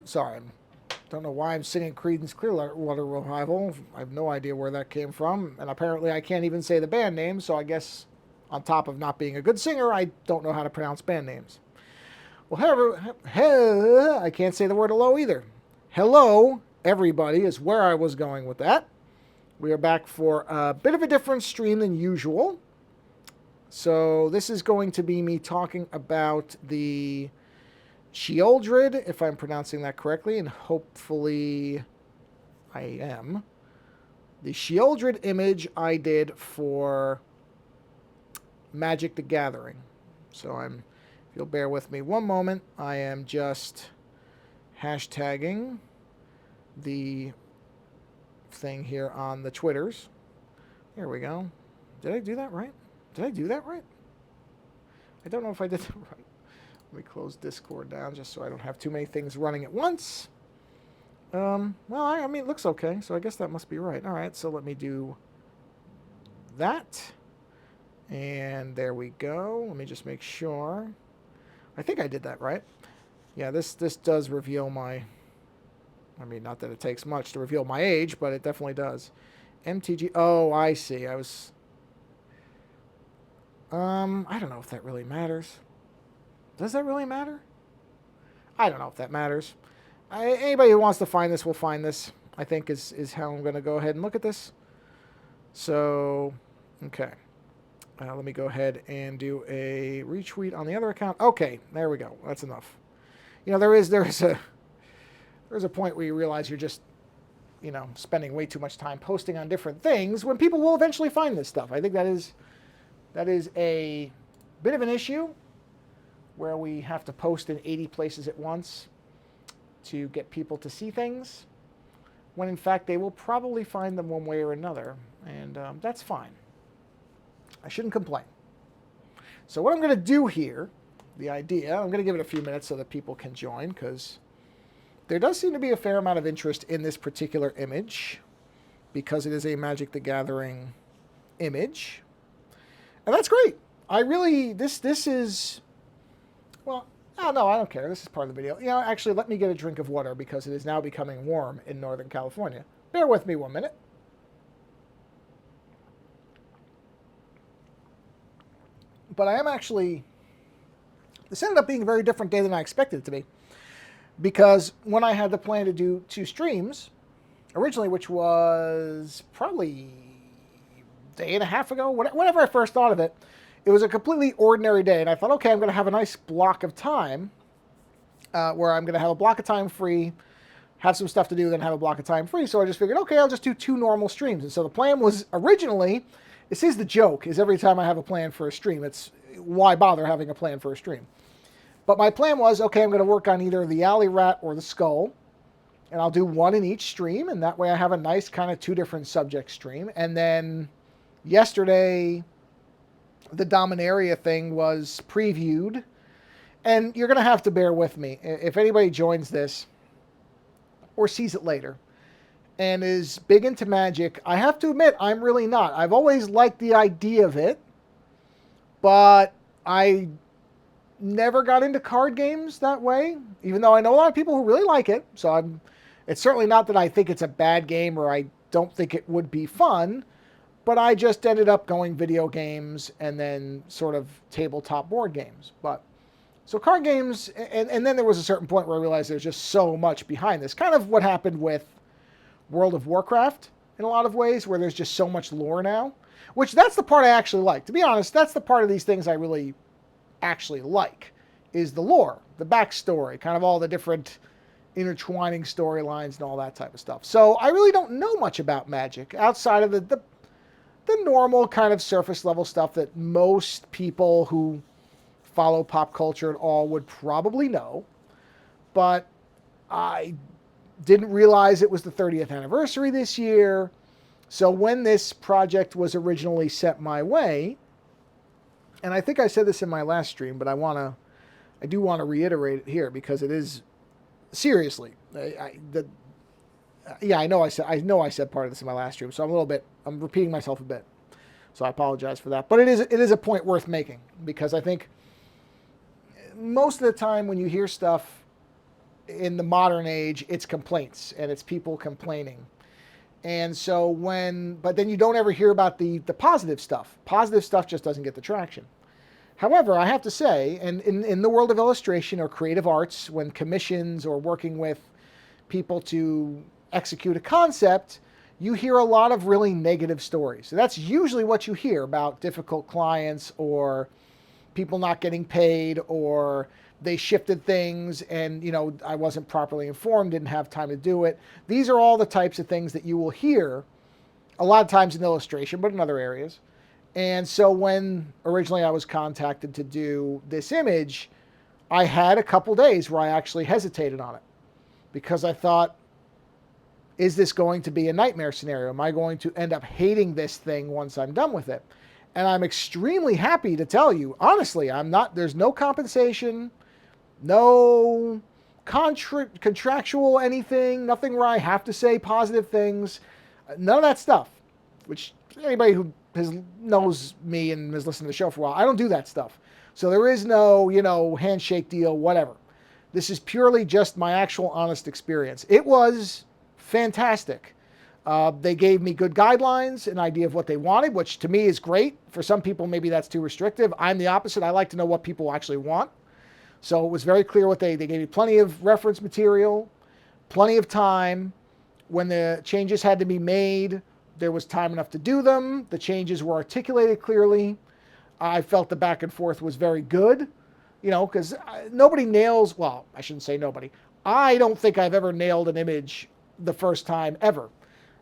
Sorry, I don't know why I'm singing Creedence Clearwater Revival. I have no idea where that came from, and apparently I can't even say the band name, so I guess on top of not being a good singer, I don't know how to pronounce band names. Well, I can't say the word hello either. Hello, everybody, is where I was going with that. We are back for a bit of a different stream than usual. So this is going to be me talking about the Sheoldred, if I'm pronouncing that correctly, and hopefully I am. The Sheoldred image I did for Magic the Gathering. So if you'll bear with me one moment, I am just hashtagging the thing here on the Twitters. Here we go. Did I do that right? Did I do that right? I don't know if I did that right. Let me close Discord down just so I don't have too many things running at once. Well, I mean, it looks okay, so I guess that must be right. All right, so let me do that. And there we go. Let me just make sure. I think I did that right. Yeah, this does reveal my... I mean, not that it takes much to reveal my age, but it definitely does. MTG... Oh, I see. I was... I don't know if that really matters. Does that really matter? I don't know if that matters. Anybody who wants to find this will find this, I think, is how I'm going to go ahead and look at this. So, okay. Let me go ahead and do a retweet on the other account. Okay, there we go. That's enough. You know, there is a point where you realize you're just, you know, spending way too much time posting on different things when people will eventually find this stuff. I think that is a bit of an issue where we have to post in 80 places at once to get people to see things, when in fact they will probably find them one way or another, and that's fine. I shouldn't complain. So what I'm going to do here, the idea, I'm going to give it a few minutes so that people can join, because there does seem to be a fair amount of interest in this particular image, because it is a Magic the Gathering image. And that's great. I really, this is, well, oh no, I don't care. This is part of the video. You know, actually, let me get a drink of water because it is now becoming warm in Northern California. Bear with me 1 minute. But I am actually, this ended up being a very different day than I expected it to be. Because when I had the plan to do 2 streams, originally, which was probably a day and a half ago, whenever I first thought of it, it was a completely ordinary day. And I thought, okay, I'm going to have a nice block of time where I'm going to have a block of time free, have some stuff to do, then have a block of time free. So I just figured, okay, I'll just do 2 normal streams. And so the plan was originally, this is the joke, is every time I have a plan for a stream, it's why bother having a plan for a stream? But my plan was, okay, I'm going to work on either the alley rat or the skull, and I'll do 1 in each stream, and that way I have a nice kind of 2 different subject stream. And then yesterday, the Dominaria thing was previewed, and you're going to have to bear with me. If anybody joins this or sees it later and is big into Magic, I have to admit, I'm really not. I've always liked the idea of it, but I never got into card games that way, even though I know a lot of people who really like it. So it's certainly not that I think it's a bad game or I don't think it would be fun, but I just ended up going video games and then sort of tabletop board games. But so card games, and then there was a certain point where I realized there's just so much behind this. Kind of what happened with World of Warcraft in a lot of ways, where there's just so much lore now, which that's the part I actually like. To be honest, that's the part of these things I really actually like, is the lore, the backstory, kind of all the different intertwining storylines and all that type of stuff. So I really don't know much about Magic outside of the normal kind of surface level stuff that most people who follow pop culture at all would probably know. But I didn't realize it was the 30th anniversary this year. So when this project was originally set my way, and I think I said this in my last stream, but I do want to reiterate it here because it is seriously. I know I said part of this in my last stream, so I'm repeating myself a bit. So I apologize for that. But it is a point worth making, because I think most of the time when you hear stuff, in the modern age, it's complaints and it's people complaining. And so but then you don't ever hear about the positive stuff. Positive stuff just doesn't get the traction. However, I have to say, and in the world of illustration or creative arts, when commissions or working with people to execute a concept, you hear a lot of really negative stories. So that's usually what you hear about difficult clients or people not getting paid, or they shifted things and, I wasn't properly informed, didn't have time to do it. These are all the types of things that you will hear a lot of times in illustration, but in other areas. And so when originally I was contacted to do this image, I had a couple days where I actually hesitated on it because I thought, is this going to be a nightmare scenario? Am I going to end up hating this thing once I'm done with it? And I'm extremely happy to tell you, honestly, there's no compensation, no contractual anything, nothing where I have to say positive things, none of that stuff, which anybody who knows me and has listened to the show for a while, I don't do that stuff. So there is no, handshake deal, whatever. This is purely just my actual honest experience. It was fantastic. They gave me good guidelines, an idea of what they wanted, which to me is great. For some people, maybe that's too restrictive. I'm the opposite. I like to know what people actually want. So it was very clear what they gave me plenty of reference material, plenty of time. When the changes had to be made, there was time enough to do them. The changes were articulated clearly. I felt the back and forth was very good, because nobody nails, well, I shouldn't say nobody. I don't think I've ever nailed an image the first time ever.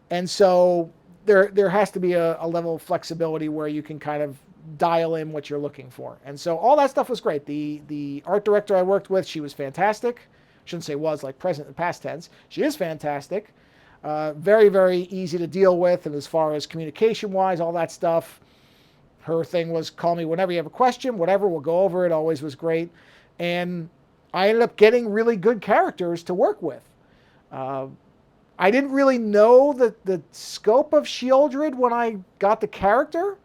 And so there has to be a level of flexibility where you can kind of dial in what you're looking for. And so all that stuff was great. The art director I worked with, she was fantastic. I shouldn't say was, like present and past tense. She is fantastic. Very, very easy to deal with. And as far as communication-wise, all that stuff, her thing was call me whenever you have a question, whatever, we'll go over it. Always was great. And I ended up getting really good characters to work with. I didn't really know the scope of Sheoldred when I got the character.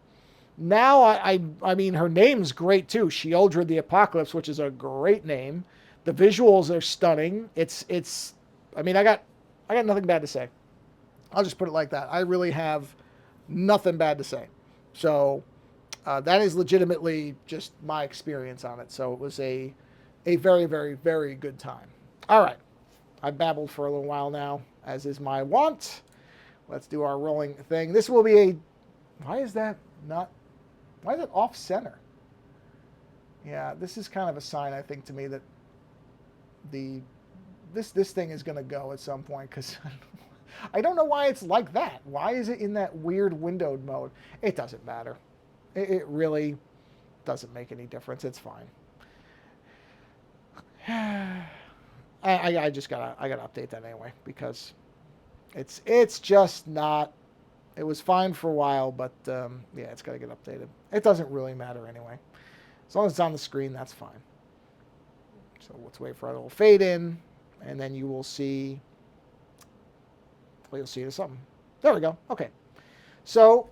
Now, I mean, her name's great too. Sheoldred the Apocalypse, which is a great name. The visuals are stunning. I got nothing bad to say. I'll just put it like that. I really have nothing bad to say. So that is legitimately just my experience on it. So it was a very, very, very good time. All right. I babbled for a little while now, as is my wont. Let's do our rolling thing. This will be why is that off center? Yeah, this is kind of a sign, I think, to me that this thing is going to go at some point, because I don't know why it's like that. Why is it in that weird windowed mode? It doesn't matter. It really doesn't make any difference. It's fine. I gotta update that anyway, because it's just not. It was fine for a while, but yeah, it's gotta get updated. It doesn't really matter anyway. As long as it's on the screen, that's fine. So let's wait for it. It'll fade in, and then you will see. Well, you'll see it as something. There we go. Okay. So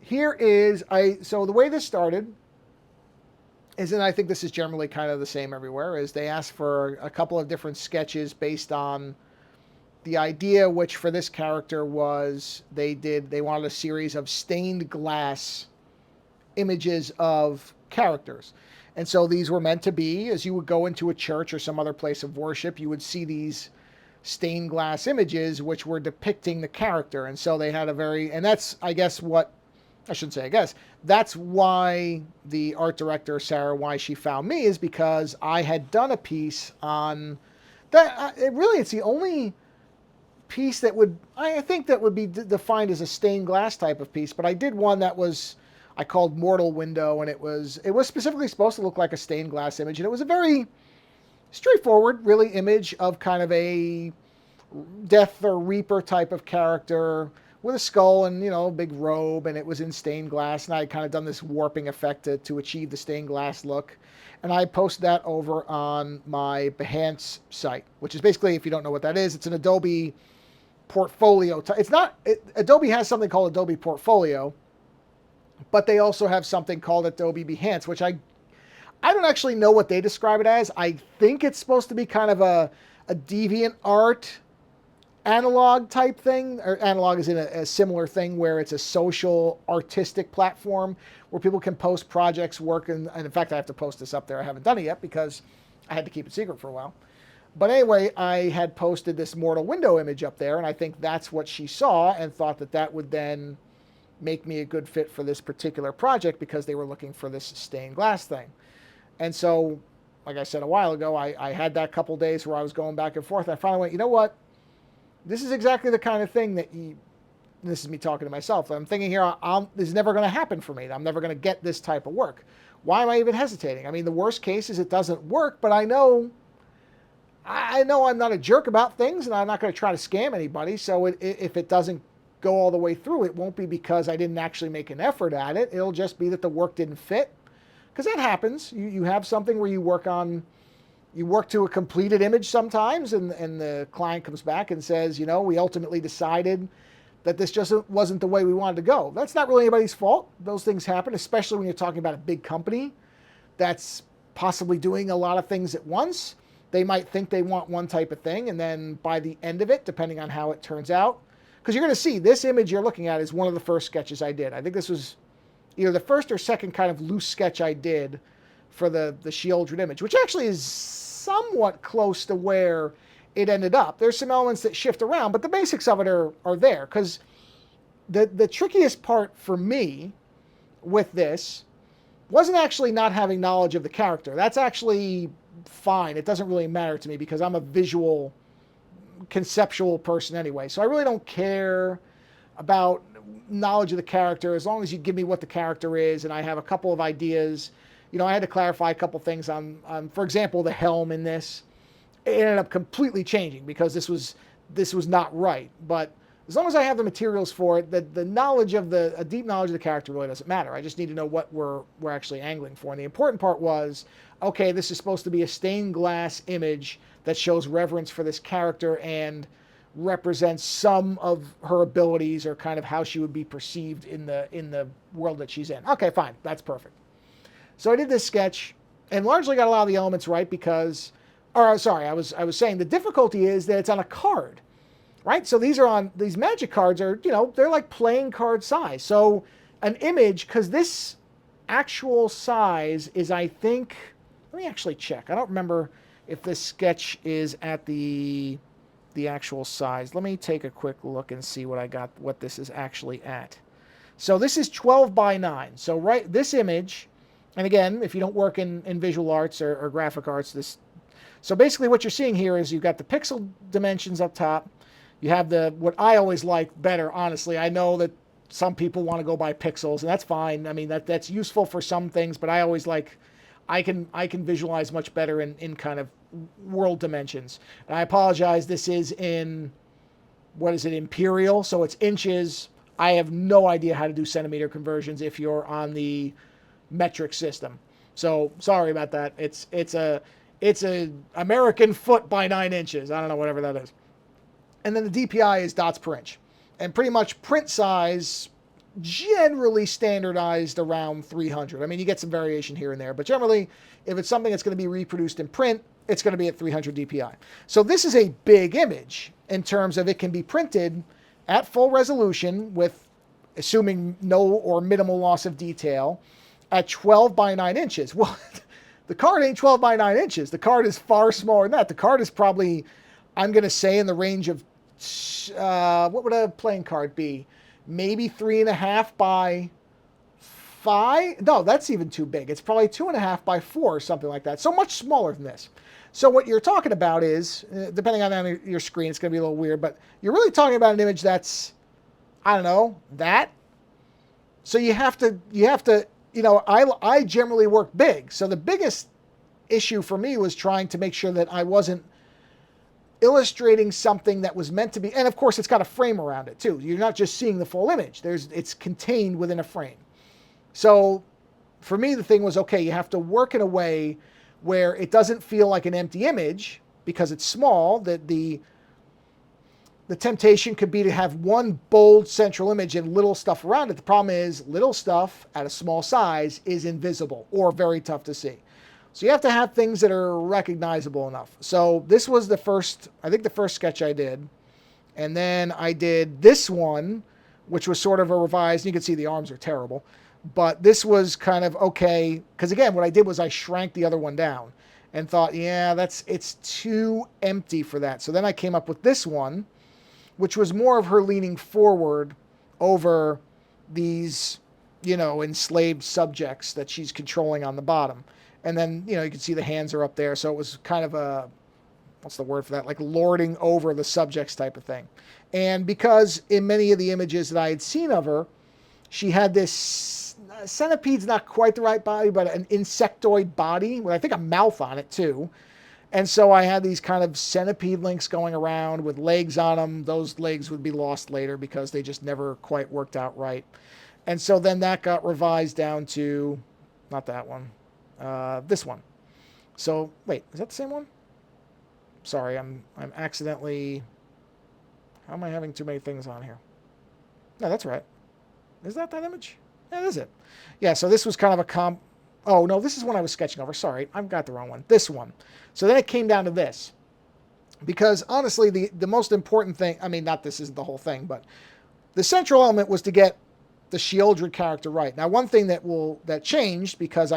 here is So the way this started is, and I think this is generally kind of the same everywhere, is they asked for a couple of different sketches based on the idea, which for this character was they wanted a series of stained glass images of characters. And so these were meant to be, as you would go into a church or some other place of worship, you would see these stained glass images which were depicting the character. And so they had and that's, I guess, that's why the art director, Sarah, why she found me, is because I had done a piece on that. It's the only piece that I think would be defined as a stained glass type of piece, but I did one that I called Mortal Window, and it was specifically supposed to look like a stained glass image, and it was a very straightforward, really, image of kind of a Death or Reaper type of character with a skull and, a big robe, and it was in stained glass, and I had kind of done this warping effect to achieve the stained glass look. And I posted that over on my Behance site, which is basically, if you don't know what that is, it's an Adobe portfolio. Adobe has something called Adobe Portfolio, but they also have something called Adobe Behance, which I don't actually know what they describe it as. I think it's supposed to be kind of a a DeviantArt analog type thing, or analog is in a similar thing where it's a social artistic platform where people can post projects, work, and in fact I have to post this up there. I haven't done it yet because I had to keep it secret for a while. But anyway, I had posted this mortal window image up there, and I think that's what she saw and thought that that would then make me a good fit for this particular project because they were looking for this stained glass thing. And so, like I said a while ago, I had that couple days where I was going back and forth. And I finally went, you know what? This is exactly the kind of thing that this is me talking to myself. I'm thinking here, this is never going to happen for me. I'm never going to get this type of work. Why am I even hesitating? I mean, the worst case is it doesn't work, but I know I'm not a jerk about things, and I'm not going to try to scam anybody. So if it doesn't go all the way through, it won't be because I didn't actually make an effort at it. It'll just be that the work didn't fit. Because that happens. You have something where you work to a completed image sometimes, and the client comes back and says, we ultimately decided that this just wasn't the way we wanted to go. That's not really anybody's fault. Those things happen, especially when you're talking about a big company that's possibly doing a lot of things at once. They might think they want one type of thing, and then by the end of it, depending on how it turns out, because you're going to see this image you're looking at is one of the first sketches I did. I think this was either the first or second kind of loose sketch I did for the Sheoldred image, which actually is somewhat close to where it ended up. There's some elements that shift around, but the basics of it are there. Because the trickiest part for me with this wasn't actually not having knowledge of the character. That's actually fine. It doesn't really matter to me because I'm a visual, conceptual person anyway. So I really don't care about knowledge of the character as long as you give me what the character is, and I have a couple of ideas. I had to clarify a couple things on, for example, the helm in this. It ended up completely changing because this was not right. But as long as I have the materials for it, the knowledge of a deep knowledge of the character really doesn't matter. I just need to know what we're actually angling for. And the important part was, okay, this is supposed to be a stained glass image that shows reverence for this character and represents some of her abilities or kind of how she would be perceived in the world that she's in. Okay, fine. That's perfect. So I did this sketch and largely got a lot of the elements right because, or sorry, I was saying the difficulty is that it's on a card, right? So these magic cards are, they're like playing card size. So an image, because this actual size is, I think, let me actually check. I don't remember if this sketch is at the actual size. Let me take a quick look and see what this is actually at. So this is 12 by 9. So this image, and again, if you don't work in visual arts or graphic arts, so basically what you're seeing here is you've got the pixel dimensions up top. You have what I always like better, honestly. I know that some people want to go by pixels, and that's fine. I mean, that's useful for some things, but I always like, I can visualize much better in kind of world dimensions. And I apologize, this is in, what is it, imperial, so it's inches. I have no idea how to do centimeter conversions if you're on the metric system. So sorry about that. It's a American foot by 9 inches. I don't know, whatever that is. And then the DPI is dots per inch. And pretty much print size, generally standardized around 300. I mean, you get some variation here and there, but generally, if it's something that's going to be reproduced in print, it's going to be at 300 DPI. So this is a big image in terms of it can be printed at full resolution with, assuming no or minimal loss of detail, at 12 by 9 inches. Well, the card ain't 12 by 9 inches. The card is far smaller than that. The card is probably, I'm going to say, in the range of, what would a playing card be? Maybe 3.5 by 5? No, that's even too big. It's probably 2.5 by 4 or something like that. So much smaller than this. So what you're talking about is, depending on your screen, it's going to be a little weird, but you're really talking about an image that's, I don't know, that. So you have to, I generally work big. So the biggest issue for me was trying to make sure that I wasn't illustrating something that was meant to be, and of course it's got a frame around it too. You're not just seeing the full image. It's contained within a frame. So for me, the thing was, okay, you have to work in a way where it doesn't feel like an empty image because it's small, that the temptation could be to have one bold central image and little stuff around it. The problem is little stuff at a small size is invisible or very tough to see. So you have to have things that are recognizable enough. So this was the first, I think the first sketch I did. And then I did this one, which was sort of a revised. You can see the arms are terrible. But this was kind of okay. Because again, what I did was I shrank the other one down and thought, yeah, it's too empty for that. So then I came up with this one, which was more of her leaning forward over these, enslaved subjects that she's controlling on the bottom. And then, you can see the hands are up there. So it was kind of a, what's the word for that? Like lording over the subjects type of thing. And because in many of the images that I had seen of her, she had this, centipede's not quite the right body, but an insectoid body with I think a mouth on it too. And so I had these kind of centipede links going around with legs on them. Those legs would be lost later because they just never quite worked out right. And so then that got revised down to, not that one, this one. So wait, is that the same one? Sorry, I'm accidentally, how am I having too many things on here? No, that's right. Is that image? Yeah, that is it. Yeah, so this was kind of a oh, no, this is one I was sketching over. Sorry, I've got the wrong one. This one. So then it came down to this. Because honestly, the most important thing, I mean, not this isn't the whole thing, but the central element was to get the Sheoldred character right. Now, one thing that changed, because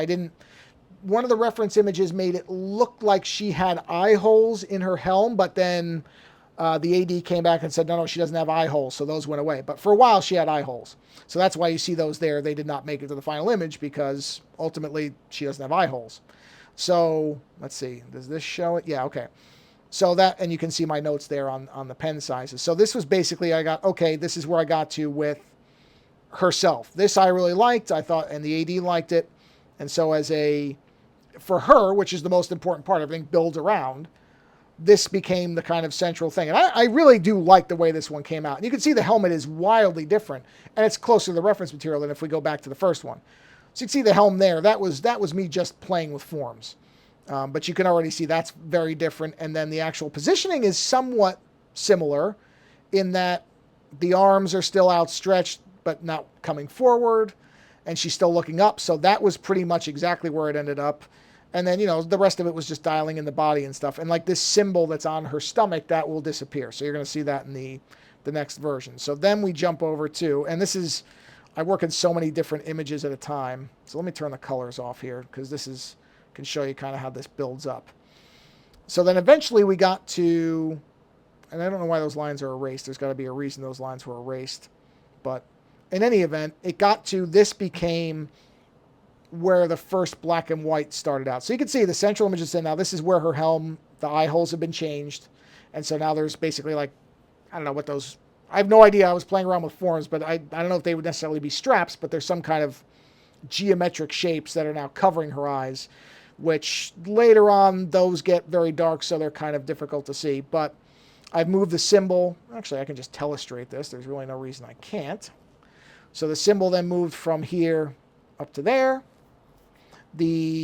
one of the reference images made it look like she had eye holes in her helm, but then the AD came back and said, no, she doesn't have eye holes, so those went away. But for a while, she had eye holes. So that's why you see those there. They did not make it to the final image because ultimately she doesn't have eye holes. So let's see. Does this show it? Yeah, okay. So that, and you can see my notes there on the pen sizes. So this was basically, this is where I got to with herself. This I really liked, I thought, and the AD liked it. And so for her, which is the most important part, everything builds around, this became the kind of central thing. And I really do like the way this one came out. And you can see the helmet is wildly different, and it's closer to the reference material than if we go back to the first one. So you can see the helm there. That was me just playing with forms. But you can already see that's very different. And then the actual positioning is somewhat similar in that the arms are still outstretched, but not coming forward. And she's still looking up. So that was pretty much exactly where it ended up. And then, the rest of it was just dialing in the body and stuff. And like this symbol that's on her stomach, that will disappear. So you're going to see that in the next version. So then we jump over to, and I work in so many different images at a time. So let me turn the colors off here because this can show you kind of how this builds up. So then eventually we got to, and I don't know why those lines are erased. There's got to be a reason those lines were erased. But in any event, it got to, this became where the first black and white started out. So you can see the central image is in. Now this is where her helm, the eye holes have been changed. And so now there's basically like, I don't know what those, I have no idea. I was playing around with forms, but I don't know if they would necessarily be straps, but there's some kind of geometric shapes that are now covering her eyes, which later on those get very dark, so they're kind of difficult to see. But I've moved the symbol. Actually, I can just telestrate this. There's really no reason I can't. So the symbol then moved from here up to there. Her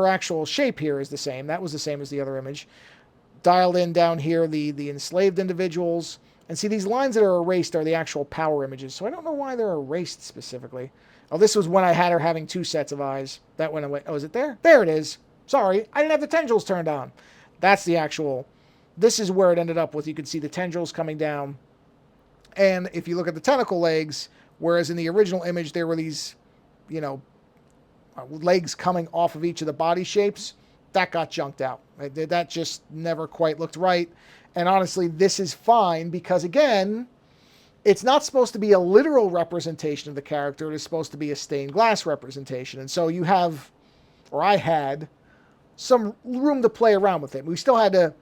actual shape here is the same. That was the same as the other image. Dialed in down here, the enslaved individuals. And see, these lines that are erased are the actual power images. So I don't know why they're erased specifically. Oh, this was when I had her having two sets of eyes. That went away. Oh, is it there? There it is. Sorry, I didn't have the tendrils turned on. That's the actual, this is where it ended up with. You can see the tendrils coming down. And if you look at the tentacle legs, whereas in the original image there were these, legs coming off of each of the body shapes, that got junked out. That just never quite looked right. And honestly, this is fine because, again, it's not supposed to be a literal representation of the character. It is supposed to be a stained glass representation. And so you have, or I had, some room to play around with it. We still had to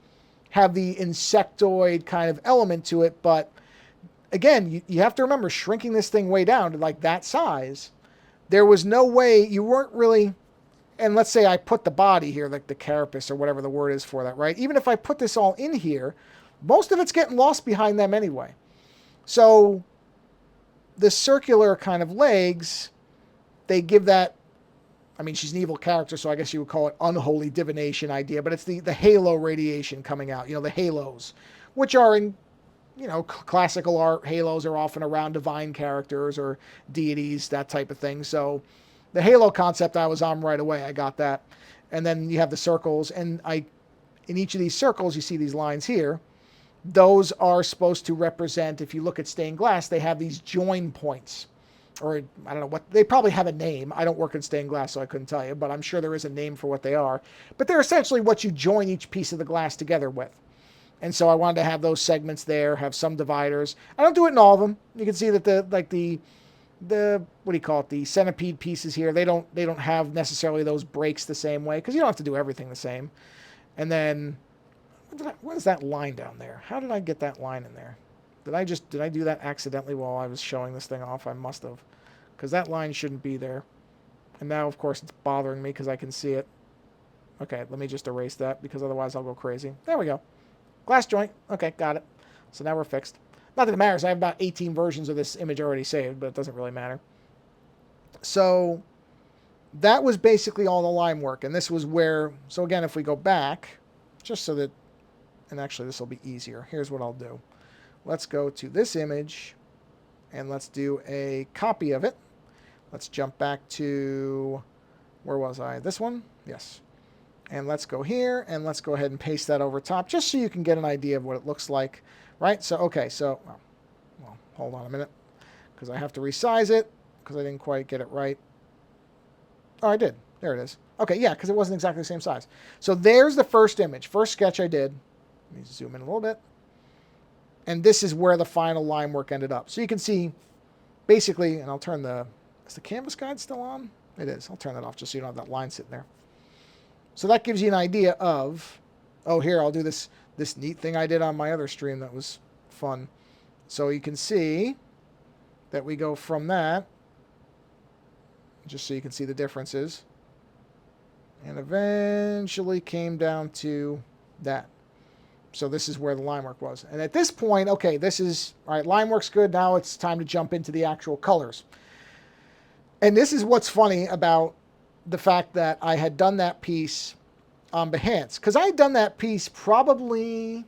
have the insectoid kind of element to it, but again, you have to remember, shrinking this thing way down to like that size, there was no way, you weren't really, and let's say I put the body here, like the carapace or whatever the word is for that, right? Even if I put this all in here, most of it's getting lost behind them anyway. So the circular kind of legs, they give that, I mean, she's an evil character, so I guess you would call it unholy divination idea, but it's the halo radiation coming out, the halos, which are in, classical art, halos are often around divine characters or deities, that type of thing. So The halo concept I was on right away. I got that. And then you have the circles, and in each of these circles, you see these lines here. Those are supposed to represent, if you look at stained glass, they have these join points. Or I don't know what, they probably have a name. I don't work in stained glass, so I couldn't tell you, but I'm sure there is a name for what they are. But they're essentially what you join each piece of the glass together with. And so I wanted to have those segments there, have some dividers. I don't do it in all of them. You can see that the what do you call it, the centipede pieces here, they don't have necessarily those breaks the same way, because you don't have to do everything the same. And then what is that line down there? How did I get that line in there? Did I do that accidentally while I was showing this thing off? I must have, because that line shouldn't be there. And now, of course, it's bothering me because I can see it. Okay, let me just erase that, because otherwise I'll go crazy. There we go. Glass joint. Okay, got it. So now we're fixed. Not that it matters. I have about 18 versions of this image already saved, but it doesn't really matter. So that was basically all the line work. And this was where, so again, if we go back, just so that, and actually this will be easier. Here's what I'll do. Let's go to this image, and let's do a copy of it. Let's jump back to, where was I? This one? Yes. And let's go here, and let's go ahead and paste that over top, just so you can get an idea of what it looks like, right? So, okay, so, well, hold on a minute, because I have to resize it, because I didn't quite get it right. Oh, I did. There it is. Okay, yeah, because it wasn't exactly the same size. So there's the first image, first sketch I did. Let me zoom in a little bit. And this is where the final line work ended up. So you can see, basically, and I'll turn is the canvas guide still on? It is. I'll turn that off just so you don't have that line sitting there. So that gives you an idea of, oh, here, I'll do this neat thing I did on my other stream that was fun. So you can see that we go from that, just so you can see the differences, and eventually came down to that. So this is where the line work was. And at this point, okay, this is, all right, line work's good. Now it's time to jump into the actual colors. And this is what's funny about the fact that I had done that piece on Behance. Because I had done that piece probably,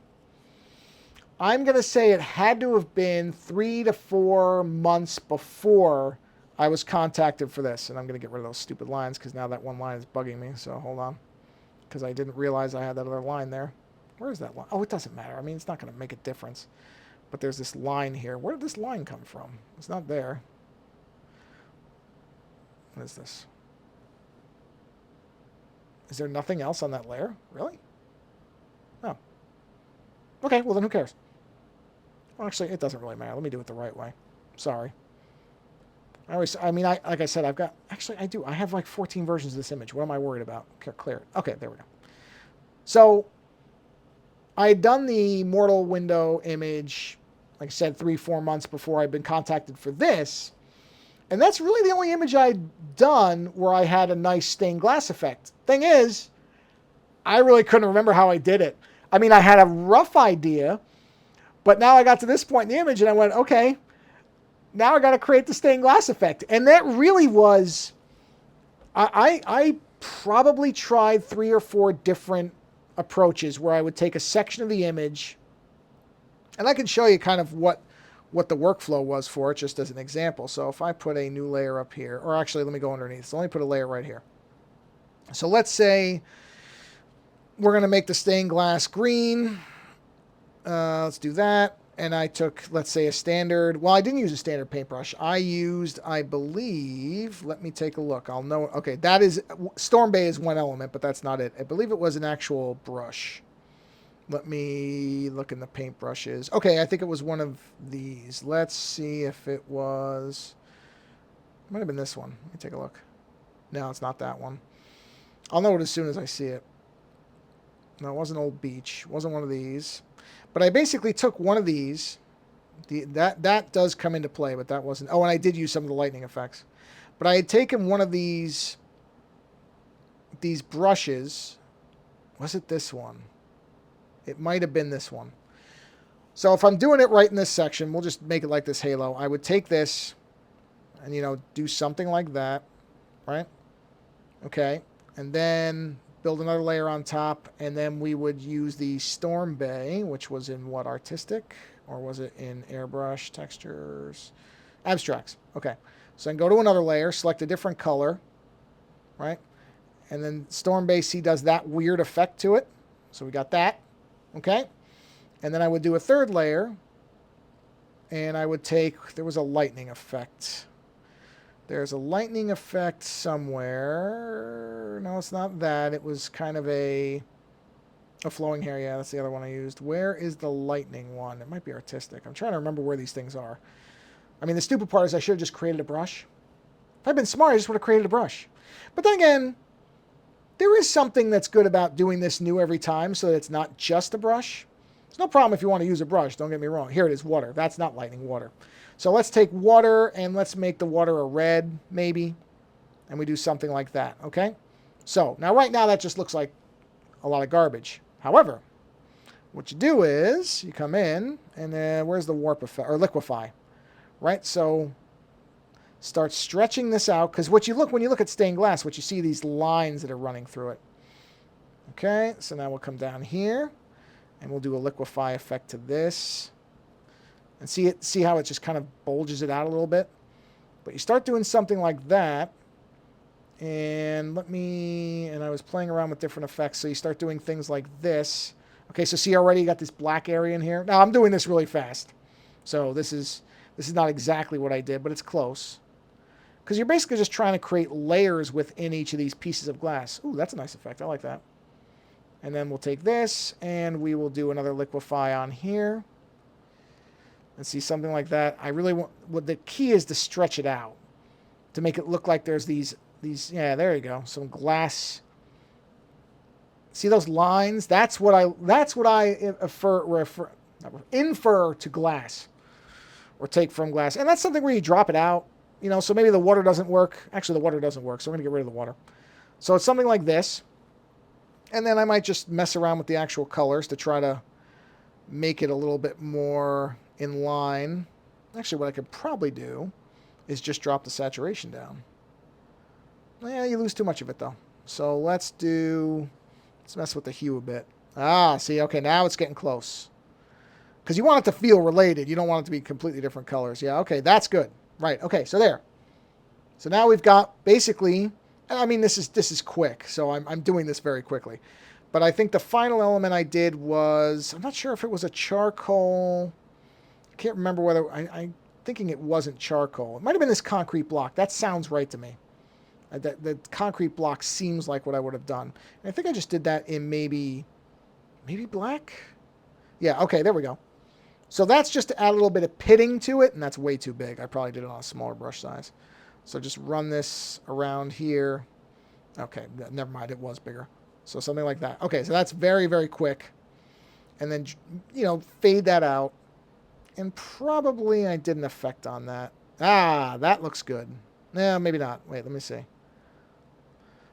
I'm going to say it had to have been 3 to 4 months before I was contacted for this. And I'm going to get rid of those stupid lines, because now that one line is bugging me. So hold on. Because I didn't realize I had that other line there. Where is that line? Oh, it doesn't matter. I mean, it's not going to make a difference. But there's this line here. Where did this line come from? It's not there. What is this? Is there nothing else on that layer? Really? Oh. Okay, well then who cares? Well, actually, it doesn't really matter. Let me do it the right way. Sorry. Like I said, I've got, actually I do. I have like 14 versions of this image. What am I worried about? Clear it. Okay, there we go. So I had done the Mortal Window image, like I said, 3-4 months before I'd been contacted for this. And that's really the only image I'd done where I had a nice stained glass effect. Thing is, I really couldn't remember how I did it. I mean, I had a rough idea, but now I got to this point in the image and I went, okay, now I got to create the stained glass effect. And that really was, I probably tried 3 or 4 different approaches where I would take a section of the image, and I can show you kind of what the workflow was for it, just as an example. So if I put a new layer up here, or actually let me go underneath. So let me put a layer right here. So let's say we're going to make the stained glass green. Let's do that. And I took, let's say, a standard, well, I didn't use a standard paintbrush. I used, I believe, let me take a look. I'll know, okay, that is, Storm Bay is one element, but that's not it. I believe it was an actual brush. Let me look in the paintbrushes. Okay, I think it was one of these. Let's see if it was, it might have been this one. Let me take a look. No, it's not that one. I'll know it as soon as I see it. No, it wasn't Old Beach. It wasn't one of these. But I basically took one of these. That does come into play, but that wasn't. Oh, and I did use some of the lightning effects. But I had taken one of these brushes. Was it this one? It might have been this one. So if I'm doing it right in this section, we'll just make it like this halo. I would take this and, you know, do something like that, right? Okay. And then build another layer on top, and then we would use the Storm Bay, which was in what, artistic? Or was it in airbrush, textures? Abstracts. Okay. So then go to another layer, select a different color, right? And then Stormbase, he does that weird effect to it. So we got that, okay? And then I would do a third layer, and I would take, there was a lightning effect. There's a lightning effect somewhere. No, it's not that. It was kind of a flowing hair. Yeah, that's the other one I used. Where is the lightning one? It might be artistic. I'm trying to remember where these things are. I mean, the stupid part is I should have just created a brush. If I'd been smart, I just would have created a brush. But then again, there is something that's good about doing this new every time so that it's not just a brush. There's no problem if you want to use a brush. Don't get me wrong. Here it is, water. That's not lightning, water. So let's take water and let's make the water a red, maybe. And we do something like that, okay? So now right now that just looks like a lot of garbage. However, what you do is you come in and where's the warp effect, or liquefy, right? So start stretching this out, because when you look at stained glass, what you see these lines that are running through it. Okay, so now we'll come down here and we'll do a liquefy effect to this. And see how it just kind of bulges it out a little bit? But you start doing something like that. And I was playing around with different effects. So you start doing things like this. Okay, so see already you got this black area in here. Now I'm doing this really fast. So this is not exactly what I did, but it's close. Because you're basically just trying to create layers within each of these pieces of glass. Ooh, that's a nice effect. I like that. And then we'll take this and we will do another liquefy on here. And see something like that. I really want, what the key is to stretch it out. To make it look like there's these, yeah, there you go. Some glass. See those lines? That's what I infer to glass. Or take from glass. And that's something where you drop it out. You know, so maybe the water doesn't work. Actually, the water doesn't work, so we're going to get rid of the water. So it's something like this. And then I might just mess around with the actual colors to try to make it a little bit more in line. Actually, what I could probably do is just drop the saturation down. Yeah, you lose too much of it, though. So let's mess with the hue a bit. Ah, see, okay, now it's getting close. Because you want it to feel related. You don't want it to be completely different colors. Yeah, okay, that's good. Right, okay, so there. So now we've got basically, I mean, this is quick, so I'm doing this very quickly. But I think the final element I did was, I'm not sure if it was a charcoal. I can't remember whether, I'm thinking it wasn't charcoal. It might have been this concrete block. That sounds right to me. The concrete block seems like what I would have done. And I think I just did that in maybe black? Yeah, okay, there we go. So that's just to add a little bit of pitting to it, and that's way too big. I probably did it on a smaller brush size. So just run this around here. Okay, never mind, it was bigger. So something like that. Okay, so that's very, very quick. And then, you know, fade that out. And probably I did an effect on that. Ah, that looks good. Yeah, maybe not. Wait, let me see.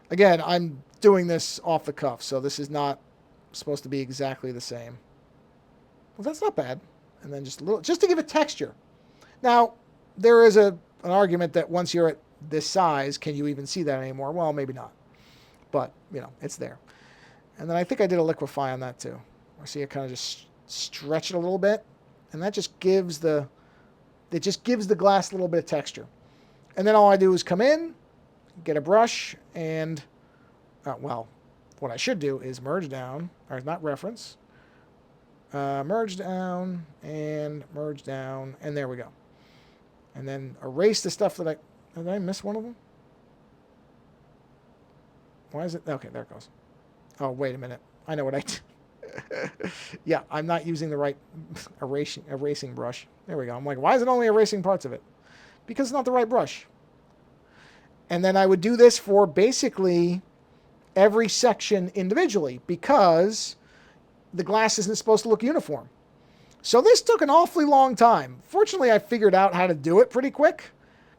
Again, I'm doing this off the cuff, so this is not supposed to be exactly the same. Well, that's not bad. And then just a little, just to give it texture. Now, there is an argument that once you're at this size, can you even see that anymore? Well, maybe not. But, you know, it's there. And then I think I did a liquefy on that too. I see it kind of just stretch it a little bit. And that just gives the glass a little bit of texture. And then all I do is come in, get a brush, and, well, what I should do is merge down, or not reference, merge down, and there we go. And then erase the stuff that did I miss one of them? Why is it? Okay, there it goes. Oh, wait a minute. I know what I did. Yeah, I'm not using the right erasing brush. There we go. I'm like, why is it only erasing parts of it? Because it's not the right brush. And then I would do this for basically every section individually because the glass isn't supposed to look uniform. So this took an awfully long time. Fortunately, I figured out how to do it pretty quick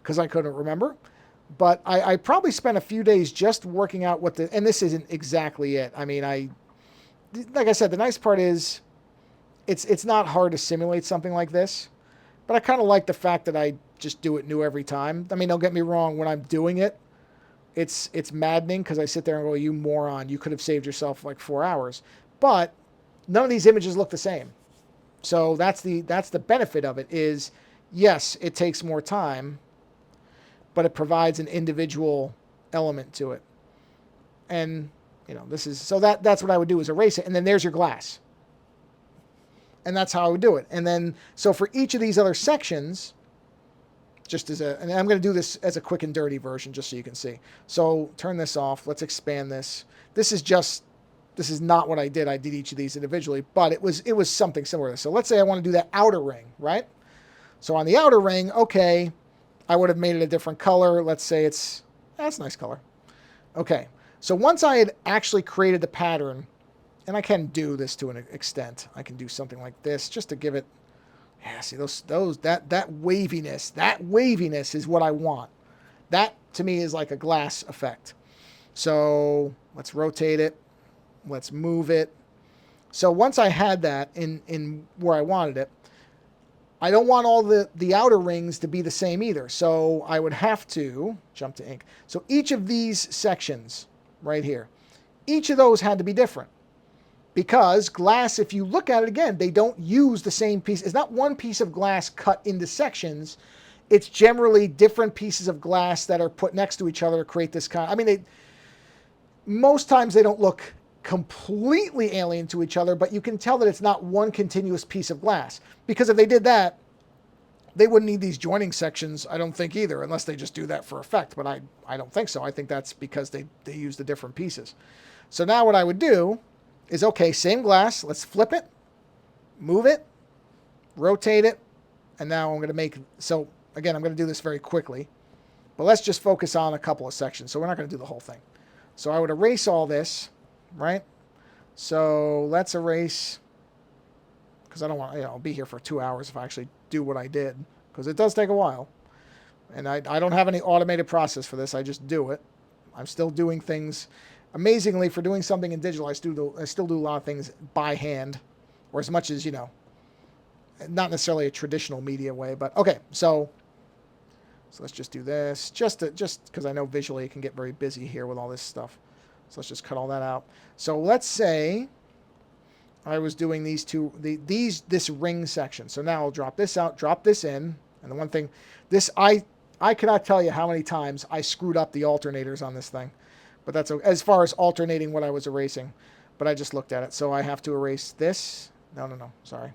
because I couldn't remember. But I probably spent a few days just working out and this isn't exactly it. I mean, like I said, the nice part is it's not hard to simulate something like this. But I kind of like the fact that I just do it new every time. I mean, don't get me wrong, when I'm doing it, it's maddening because I sit there and go, you moron, you could have saved yourself like 4 hours. But none of these images look the same. So that's the benefit of it is, yes, it takes more time, but it provides an individual element to it. And, you know, this is, so that's what I would do is erase it. And then there's your glass. And that's how I would do it. And then, so for each of these other sections, just as a, and I'm going to do this as a quick and dirty version just so you can see. So turn this off. Let's expand this. This is not what I did. I did each of these individually, but it was something similar to this. So let's say I want to do that outer ring, right? So on the outer ring, okay, I would have made it a different color. Let's say that's a nice color. Okay. So once I had actually created the pattern, and I can do this to an extent. I can do something like this just to give it, yeah, see that waviness is what I want. That to me is like a glass effect. So let's rotate it. Let's move it. So once I had that in where I wanted it, I don't want all the outer rings to be the same either. So I would have to jump to ink. So each of these sections right here, each of those had to be different. Because glass, if you look at it again, they don't use the same piece. It's not one piece of glass cut into sections. It's generally different pieces of glass that are put next to each other to create this kind. I mean, most times they don't look completely alien to each other, but you can tell that it's not one continuous piece of glass. Because if they did that, they wouldn't need these joining sections, I don't think either, unless they just do that for effect. But I don't think so. I think that's because they use the different pieces. So now what I would do is, okay, same glass, let's flip it, move it, rotate it, and now I'm going to make, so again, I'm going to do this very quickly, but let's just focus on a couple of sections, so we're not going to do the whole thing. So I would erase all this, right? So let's erase, because I don't want, I'll be here for 2 hours if I actually do what I did, because it does take a while, and I don't have any automated process for this, I just do it. I'm still doing things. Amazingly, for doing something in digital, I still do a lot of things by hand, or as much as, not necessarily a traditional media way, but okay, so let's just do this, just because I know visually it can get very busy here with all this stuff. So let's just cut all that out. So let's say I was doing this ring section. So now I'll drop this out, drop this in, and the one thing, I cannot tell you how many times I screwed up the alternators on this thing. But that's as far as alternating what I was erasing. But I just looked at it. So I have to erase this. No, sorry.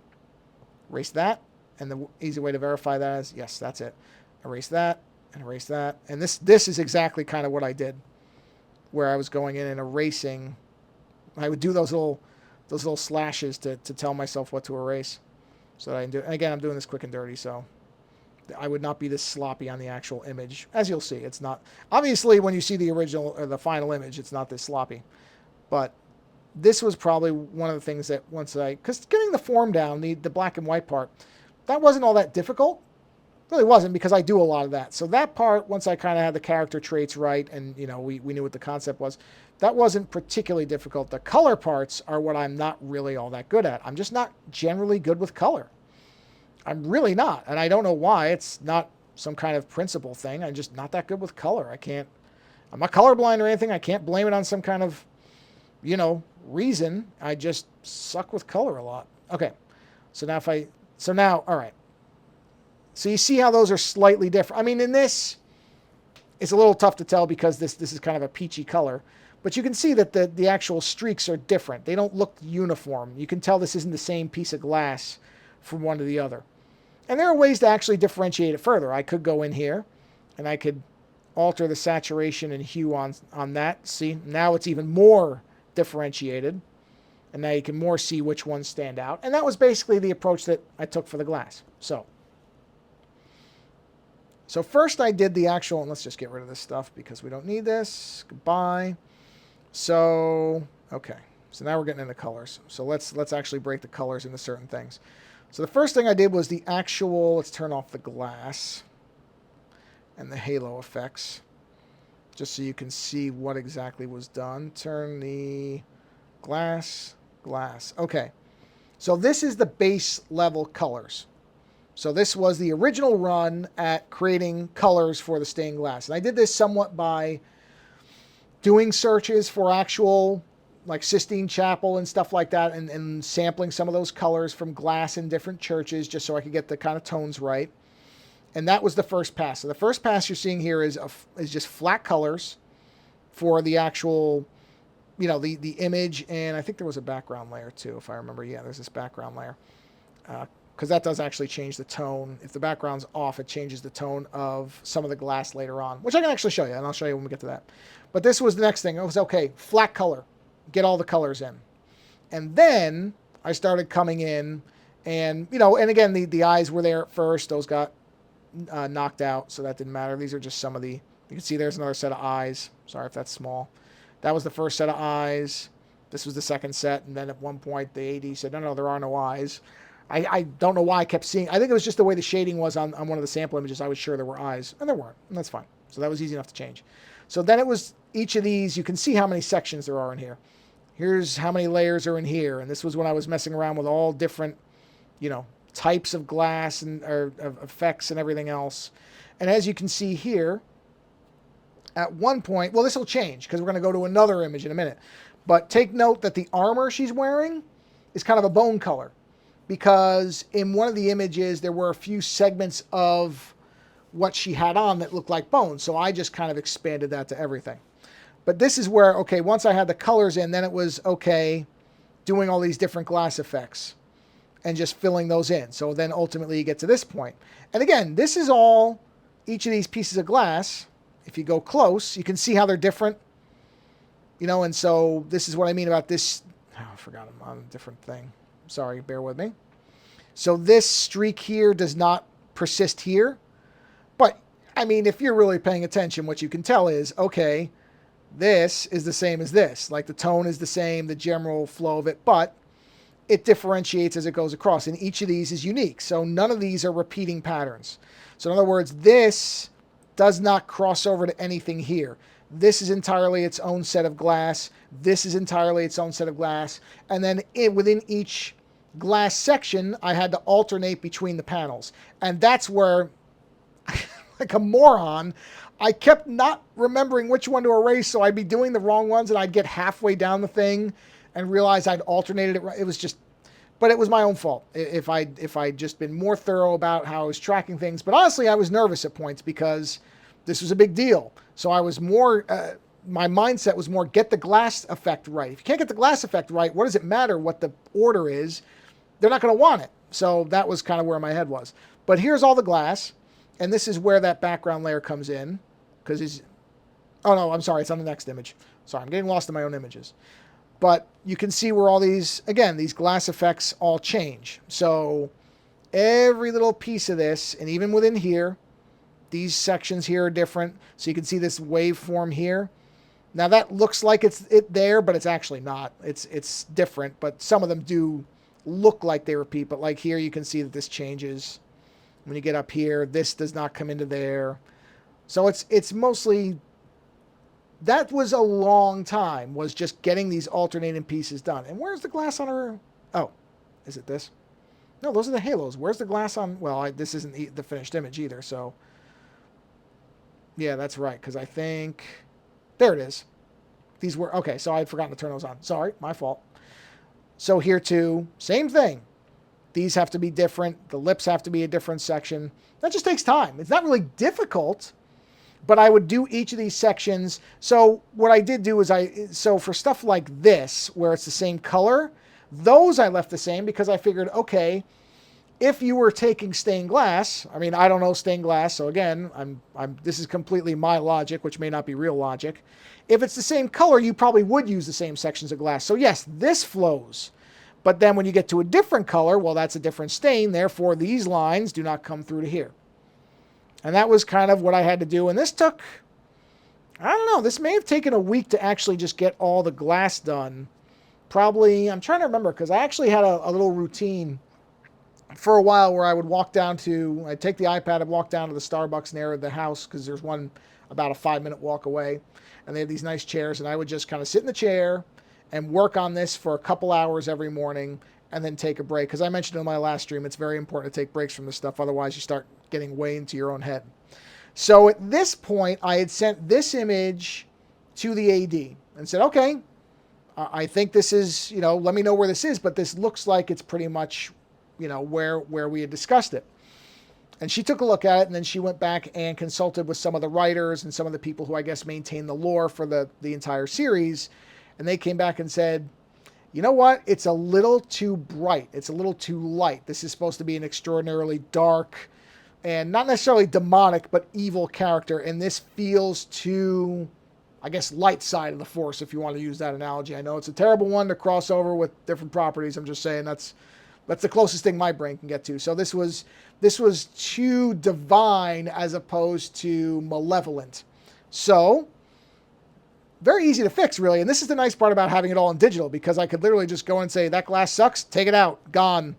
Erase that. And the easy way to verify that is, yes, that's it. Erase that and erase that. And this is exactly kind of what I did. Where I was going in and erasing. I would do those little slashes to tell myself what to erase. So that I can do it. And again, I'm doing this quick and dirty, so I would not be this sloppy on the actual image. As you'll see, it's not. Obviously, when you see the original or the final image, it's not this sloppy. But this was probably one of the things that because getting the form down, the black and white part, that wasn't all that difficult. It really wasn't, because I do a lot of that. So that part, once I kind of had the character traits right and, we knew what the concept was, that wasn't particularly difficult. The color parts are what I'm not really all that good at. I'm just not generally good with color. I'm really not, and I don't know why. It's not some kind of principle thing. I'm just not that good with color. I'm not colorblind or anything. I can't blame it on some kind of, reason. I just suck with color a lot. Okay, so now, all right. So you see how those are slightly different. I mean, in this, it's a little tough to tell because this is kind of a peachy color, but you can see that the actual streaks are different. They don't look uniform. You can tell this isn't the same piece of glass from one to the other. And there are ways to actually differentiate it further. I could go in here and I could alter the saturation and hue on that. See, now it's even more differentiated. And now you can more see which ones stand out. And that was basically the approach that I took for the glass. So first I did the actual, and let's just get rid of this stuff because we don't need this. Goodbye. So, okay. So now we're getting into colors. So let's actually break the colors into certain things. So the first thing I did was the actual, let's turn off the glass and the halo effects, just so you can see what exactly was done. Turn the glass. Okay. So this is the base level colors. So this was the original run at creating colors for the stained glass. And I did this somewhat by doing searches for actual like Sistine Chapel and stuff like that, and sampling some of those colors from glass in different churches just so I could get the kind of tones right. And that was the first pass. So the first pass you're seeing here is just flat colors for the actual you know, the image, and I think there was a background layer too, if I remember. Yeah, there's this background layer. Because that does actually change the tone. If the background's off, it changes the tone of some of the glass later on, which I can actually show you, and I'll show you when we get to that. But this was the next thing. It was, okay, flat color. Get all the colors in. And then I started coming in, and, you know, and again, the eyes were there at first. Those got knocked out, so that didn't matter. These are just some of the, you can see there's another set of eyes. Sorry if that's small. That was the first set of eyes. This was the second set, and then at one point the AD said, no, there are no eyes. I don't know why I kept seeing, I think it was just the way the shading was on one of the sample images. I was sure there were eyes, and there weren't, and that's fine. So that was easy enough to change. So then it was each of these, you can see how many sections there are in here. Here's how many layers are in here, and this was when I was messing around with all different, you know, types of glass and or of effects and everything else. And as you can see here, at one point, well, this will change because we're going to go to another image in a minute. But take note that the armor she's wearing is kind of a bone color, because in one of the images there were a few segments of what she had on that looked like bones. So I just kind of expanded that to everything. But this is where, okay, once I had the colors in, then it was, okay, doing all these different glass effects and just filling those in. So then ultimately you get to this point. And again, this is all, each of these pieces of glass, if you go close, you can see how they're different. You know, and so this is what I mean about this. Oh, I forgot I'm on a different thing. Sorry, bear with me. So this streak here does not persist here. But, I mean, if you're really paying attention, what you can tell is, okay, this is the same as this. Like the tone is the same, the general flow of it, but it differentiates as it goes across. And each of these is unique. So none of these are repeating patterns. So in other words, this does not cross over to anything here. This is entirely its own set of glass. This is entirely its own set of glass. And then within each glass section, I had to alternate between the panels. And that's where, like a moron, I kept not remembering which one to erase, so I'd be doing the wrong ones, and I'd get halfway down the thing and realize I'd alternated it right. It was just, but it was my own fault. If I'd just been more thorough about how I was tracking things. But honestly, I was nervous at points because this was a big deal. So I was more, my mindset was more, get the glass effect right. If you can't get the glass effect right, what does it matter what the order is? They're not going to want it. So that was kind of where my head was. But here's all the glass, and this is where that background layer comes in. Because he's, oh no, I'm sorry, it's on the next image. Sorry, I'm getting lost in my own images. But you can see where all these, again, these glass effects all change. So every little piece of this, and even within here, these sections here are different. So you can see this waveform here. Now that looks like it's there, but it's actually not. It's different, but some of them do look like they repeat. But like here, you can see that this changes. When you get up here, this does not come into there. So it's mostly, that was a long time, was just getting these alternating pieces done. And where's the glass on her? Oh, is it this? No, those are the halos. Where's the glass on? Well, this isn't the finished image either, so. Yeah, that's right, because I think, there it is. These were, okay, so I had forgotten to turn those on. Sorry, my fault. So here too, same thing. These have to be different. The lips have to be a different section. That just takes time. It's not really difficult. But I would do each of these sections. So what I did do is so for stuff like this, where it's the same color, those I left the same because I figured, okay, if you were taking stained glass, I mean, I don't know stained glass. So again, this is completely my logic, which may not be real logic. If it's the same color, you probably would use the same sections of glass. So yes, this flows. But then when you get to a different color, well, that's a different stain. Therefore, these lines do not come through to here. And that was kind of what I had to do. And this took, I don't know, this may have taken a week to actually just get all the glass done. Probably, I'm trying to remember, because I actually had a little routine for a while where I would walk down to, I'd take the iPad and walk down to the Starbucks near the house, because there's one about a 5-minute walk away. And they have these nice chairs. And I would just kind of sit in the chair and work on this for a couple hours every morning and then take a break. Because I mentioned in my last stream, it's very important to take breaks from this stuff. Otherwise, you start getting way into your own head. So at this point, I had sent this image to the AD and said, okay, I think this is, you know, let me know where this is, but this looks like it's pretty much, you know, where we had discussed it. And she took a look at it, and then she went back and consulted with some of the writers and some of the people who I guess maintain the lore for the entire series. and they came back and said, you know what? It's a little too bright. It's a little too light. This is supposed to be an extraordinarily dark and not necessarily demonic, but evil character. And this feels too, I guess, light side of the Force, if you want to use that analogy. I know it's a terrible one to cross over with different properties. I'm just saying that's the closest thing my brain can get to. So this was too divine as opposed to malevolent. So very easy to fix, really. And this is the nice part about having it all in digital, because I could literally just go and say, that glass sucks, take it out, gone.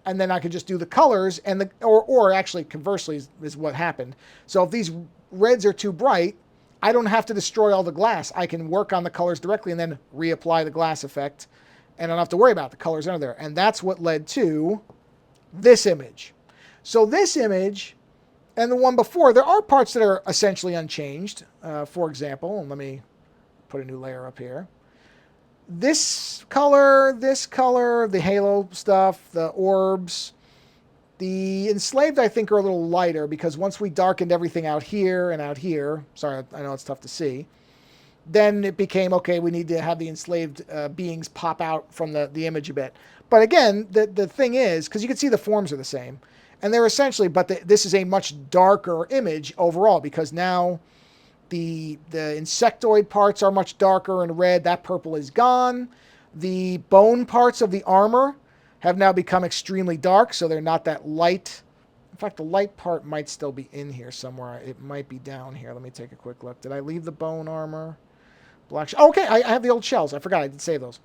And then I could just do the colors, and or actually conversely is what happened. So if these reds are too bright, I don't have to destroy all the glass. I can work on the colors directly and then reapply the glass effect, and I don't have to worry about the colors under there. And that's what led to this image. So this image and the one before, there are parts that are essentially unchanged. For example, let me put a new layer up here. This color, the halo stuff, the orbs, the enslaved I think are a little lighter, because once we darkened everything out here and out here, sorry, I know it's tough to see, then it became, okay, we need to have the enslaved beings pop out from the image a bit. But again, the thing is, because you can see the forms are the same, and they're essentially, but this is a much darker image overall, because now the insectoid parts are much darker and red. That purple is gone. The bone parts of the armor have now become extremely dark, so they're not that light. In fact, the light part might still be in here somewhere. It might be down here. Let me take a quick look. Did I leave the bone armor? Black. Oh, okay, I have the old shells. I forgot I did save those.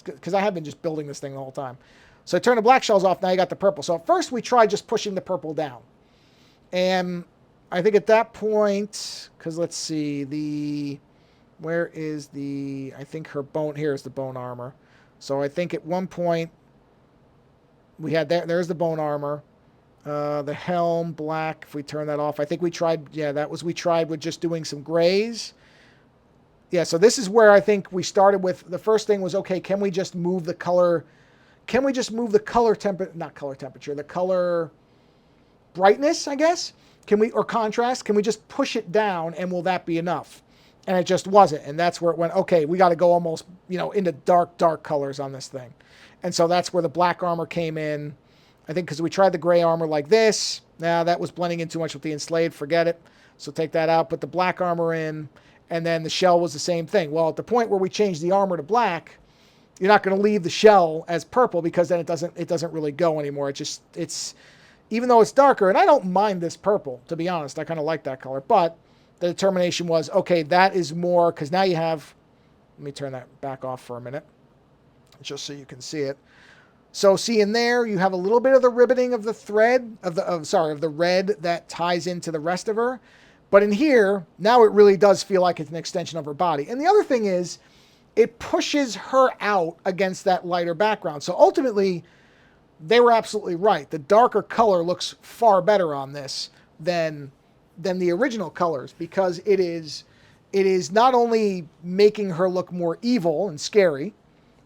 Because I have been just building this thing the whole time. So I turned the black shells off. Now you got the purple. So at first we tried just pushing the purple down. And I think at that point, because let's see, where is I think her bone, here is the bone armor. So I think at one point we had there's the bone armor. The helm, black, if we turn that off. I think we tried, we tried with just doing some grays. Yeah, so this is where I think we started with, the first thing was, okay, can we just move the color, the color brightness, I guess? Or contrast, can we just push it down, and will that be enough? And it just wasn't, and that's where it went, okay, we got to go almost, into dark colors on this thing. And so that's where the black armor came in, I think, because we tried the gray armor like this. Now that was blending in too much with the enslaved, forget it. So take that out, put the black armor in, and then the shell was the same thing. Well, at the point where we changed the armor to black, you're not going to leave the shell as purple, because then it doesn't really go anymore. It's even though it's darker, and I don't mind this purple, to be honest, I kind of like that color, but the determination was, okay, that is more, because now you have, let me turn that back off for a minute, just so you can see it. So see in there, you have a little bit of the ribboning of the thread, of the red that ties into the rest of her. But in here, now it really does feel like it's an extension of her body. And the other thing is, it pushes her out against that lighter background. So ultimately, they were absolutely right. The darker color looks far better on this than the original colors, because it is not only making her look more evil and scary,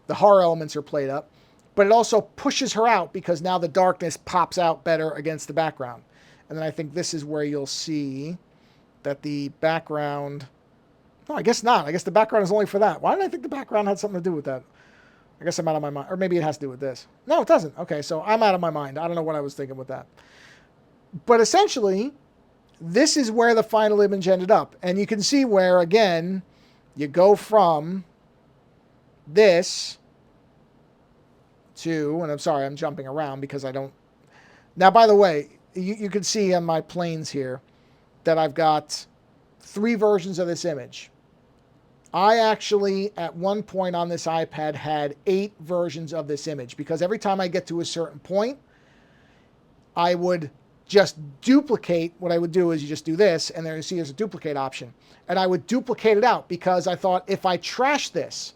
the horror elements are played up, but it also pushes her out, because now the darkness pops out better against the background. And then I think this is where you'll see that the background, no, I guess not. I guess the background is only for that. Why did I think the background had something to do with that? I guess I'm out of my mind. Or maybe it has to do with this. No, it doesn't. Okay, so I'm out of my mind. I don't know what I was thinking with that. But essentially, this is where the final image ended up. And you can see where, again, you go from this to, and I'm sorry, I'm jumping around because I don't. Now, by the way, you can see on my planes here that I've got 3 versions of this image. I actually, at one point on this iPad, had 8 versions of this image, because every time I get to a certain point, I would just duplicate. What I would do is you just do this, and there you see there's a duplicate option. And I would duplicate it out, because I thought, if I trash this,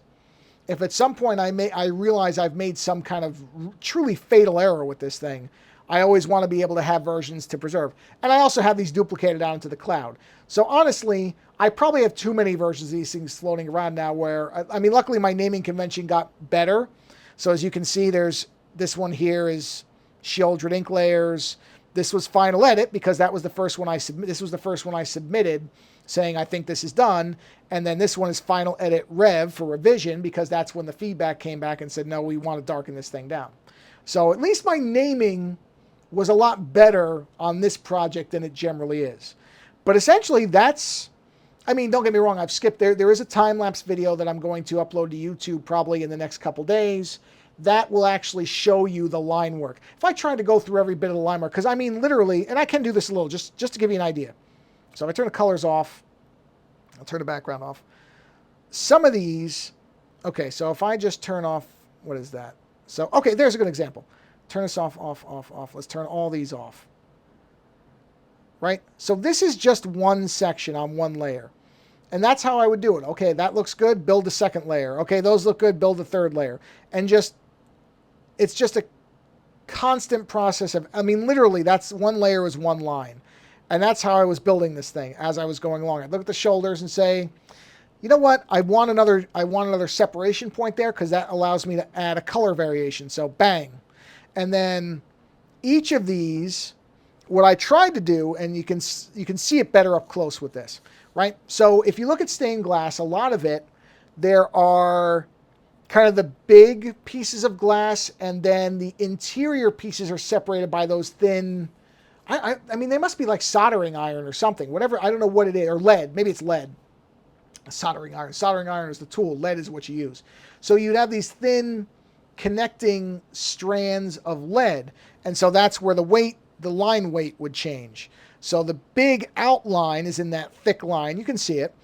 if at some point I realize I've made some kind of truly fatal error with this thing, I always want to be able to have versions to preserve. And I also have these duplicated out into the cloud. So honestly, I probably have too many versions of these things floating around now where, I mean, luckily my naming convention got better. So as you can see, there's this one here is Sheoldred ink layers. This was final edit because that was the first one this was the first one I submitted saying I think this is done. And then this one is final edit rev for revision because that's when the feedback came back and said, no, we want to darken this thing down. So at least my naming was a lot better on this project than it generally is. But essentially that's, I mean, don't get me wrong, I've skipped there is a time-lapse video that I'm going to upload to YouTube probably in the next couple days. That will actually show you the line work. If I tried to go through every bit of the line work, because I mean literally, and I can do this a little just to give you an idea. So if I turn the colors off, I'll turn the background off. Some of these, okay, so if I just turn off, what is that? So, okay, there's a good example. Turn this off, off, off, off. Let's turn all these off. Right? So this is just one section on one layer. And that's how I would do it. Okay, that looks good, build a second layer. Okay, those look good, build a third layer. And just, it's just a constant process of, I mean, literally, that's one layer is one line. And that's how I was building this thing as I was going along. I'd look at the shoulders and say, you know what? I want another separation point there because that allows me to add a color variation. So bang. And then each of these, what I tried to do, and you can see it better up close with this, right? So if you look at stained glass, a lot of it, there are kind of the big pieces of glass, and then the interior pieces are separated by those thin, I mean, they must be like soldering iron or something, whatever, I don't know what it is, or lead, maybe it's lead. Soldering iron. Soldering iron is the tool. Lead is what you use. So you'd have these thin connecting strands of lead. And so that's where the line weight would change. So the big outline is in that thick line. You can see it.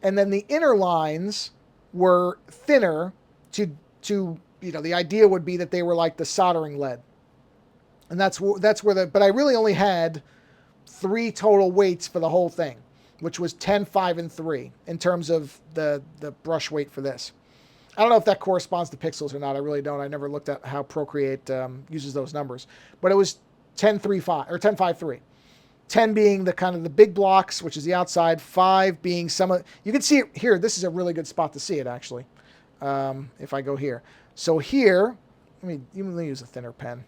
And then the inner lines were thinner to the idea would be that they were like the soldering lead. And that's where but I really only had 3 total weights for the whole thing, which was 10, 5, and 3 in terms of the brush weight for this. I don't know if that corresponds to pixels or not. I really don't. I never looked at how Procreate uses those numbers. But it was 10, 3, 5, or 10, 5, 3. 10 being the kind of the big blocks, which is the outside. 5 being some of, you can see it here. This is a really good spot to see it, actually, if I go here. So here, let me use a thinner pen.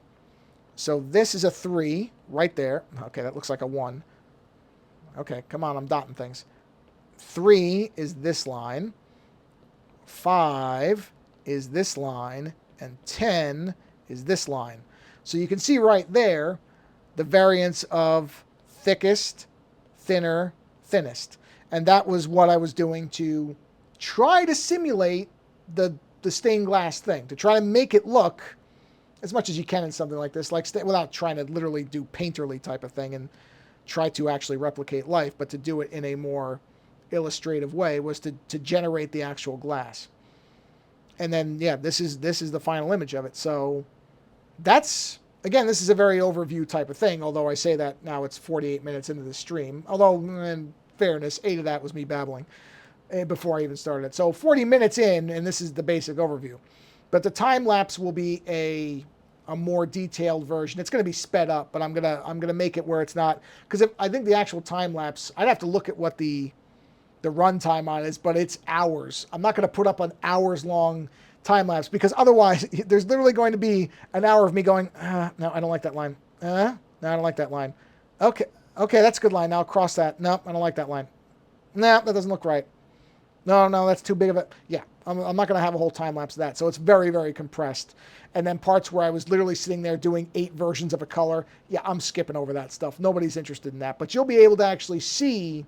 So this is a 3 right there. Okay, that looks like a 1. Okay, come on, I'm dotting things. 3 is this line. 5 is this line. And 10 is this line. So you can see right there the variance of thickest, thinner, thinnest. And that was what I was doing to try to simulate the stained glass thing, to try to make it look as much as you can in something like this, like without trying to literally do painterly type of thing and try to actually replicate life, but to do it in a more illustrative way was to generate the actual glass. And then, yeah, this is the final image of it. So that's, again, this is a very overview type of thing, although I say that now it's 48 minutes into the stream. Although, in fairness, 8 of that was me babbling before I even started it. So 40 minutes in, and this is the basic overview. But the time lapse will be a more detailed version. It's going to be sped up, but I'm gonna make it where it's not, because I think the actual time lapse, I'd have to look at what the runtime on it is, but it's hours. I'm not going to put up an hours long time lapse because otherwise there's literally going to be an hour of me going, no, I don't like that line. No, I don't like that line. Okay, that's a good line. Now I'll cross that. No, I don't like that line. No, that doesn't look right. No, that's too big of a, yeah, I'm not going to have a whole time lapse of that. So it's very, very compressed. And then parts where I was literally sitting there doing 8 versions of a color, yeah, I'm skipping over that stuff. Nobody's interested in that. But you'll be able to actually see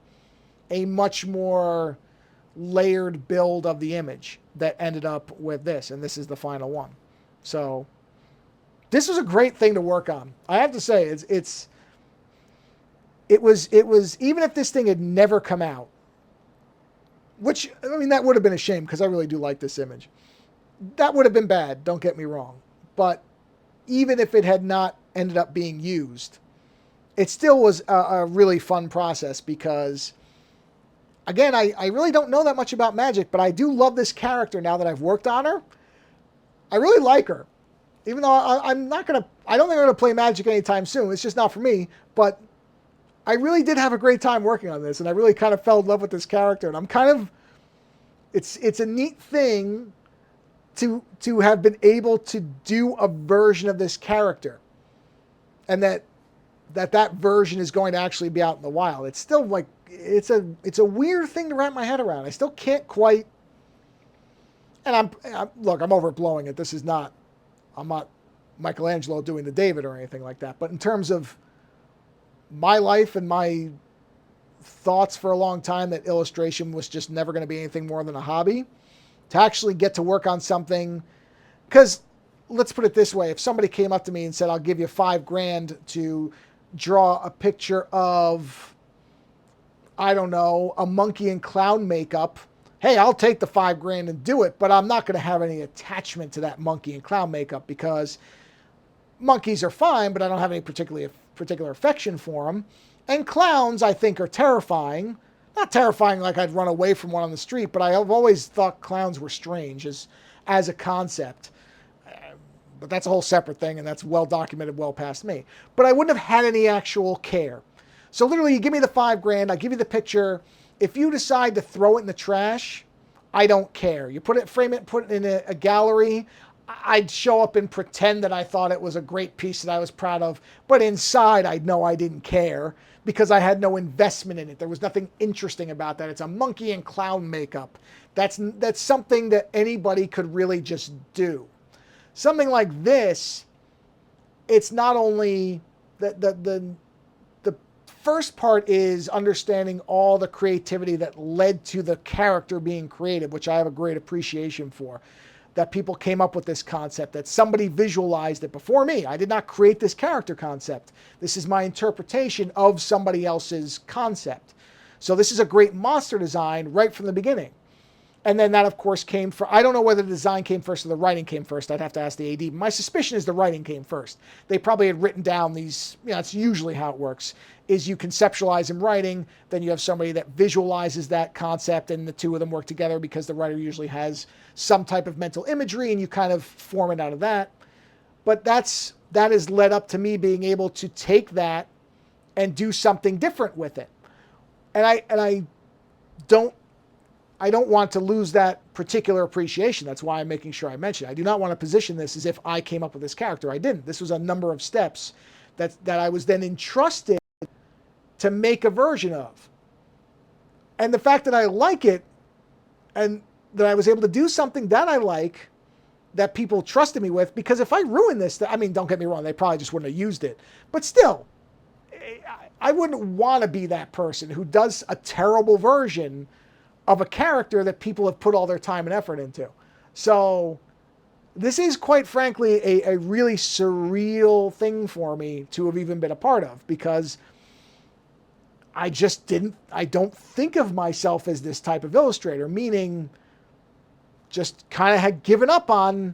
a much more layered build of the image that ended up with this. And this is the final one. So this was a great thing to work on. I have to say, it was, even if this thing had never come out, which, I mean, that would have been a shame because I really do like this image. That would have been bad, don't get me wrong. But even if it had not ended up being used, it still was a really fun process because, again, I really don't know that much about magic, but I do love this character now that I've worked on her. I really like her. Even though I don't think I'm going to play magic anytime soon. It's just not for me. But I really did have a great time working on this, and I really kind of fell in love with this character. And I'm kind of, it's a neat thing to have been able to do a version of this character, and that that version is going to actually be out in the wild. It's still like, it's a weird thing to wrap my head around. I still can't quite, and look, I'm overblowing it. This is not, I'm not Michelangelo doing the David or anything like that. But in terms of my life and my thoughts for a long time that illustration was just never going to be anything more than a hobby, to actually get to work on something, because let's put it this way, if somebody came up to me and said, I'll give you $5,000 to draw a picture of, I don't know, a monkey in clown makeup, hey, I'll take the $5,000 and do it, but I'm not going to have any attachment to that monkey in clown makeup, because monkeys are fine, but I don't have any particular affection for them. And clowns, I think, are terrifying. Not terrifying like I'd run away from one on the street, but I have always thought clowns were strange as a concept. But that's a whole separate thing, and that's well documented, well past me. But I wouldn't have had any actual care. So literally, you give me the $5,000, I give you the picture. If you decide to throw it in the trash, I don't care. You frame it, put it in a gallery. I'd show up and pretend that I thought it was a great piece that I was proud of. But inside, I'd know I didn't care, because I had no investment in it. There was nothing interesting about that. It's a monkey in clown makeup. That's something that anybody could really just do. Something like this, it's not only the first part is understanding all the creativity that led to the character being created, which I have a great appreciation for. That people came up with this concept, that somebody visualized it before me. I did not create this character concept. This is my interpretation of somebody else's concept. So this is a great monster design right from the beginning. And then that, of course, came for, I don't know whether the design came first or the writing came first. I'd have to ask the AD. My suspicion is the writing came first. They probably had written down these, that's usually how it works, is you conceptualize in writing, then you have somebody that visualizes that concept, and the two of them work together because the writer usually has some type of mental imagery, and you kind of form it out of that. But that has led up to me being able to take that and do something different with it. And I don't want to lose that particular appreciation. That's why I'm making sure I mention it. I do not want to position this as if I came up with this character. I didn't. This was a number of steps that I was then entrusted to make a version of. And the fact that I like it, and that I was able to do something that I like, that people trusted me with, because if I ruin this, I mean, don't get me wrong, they probably just wouldn't have used it. But still, I wouldn't want to be that person who does a terrible version of a character that people have put all their time and effort into. So this is, quite frankly, a really surreal thing for me to have even been a part of, because I don't think of myself as this type of illustrator, meaning just kind of had given up on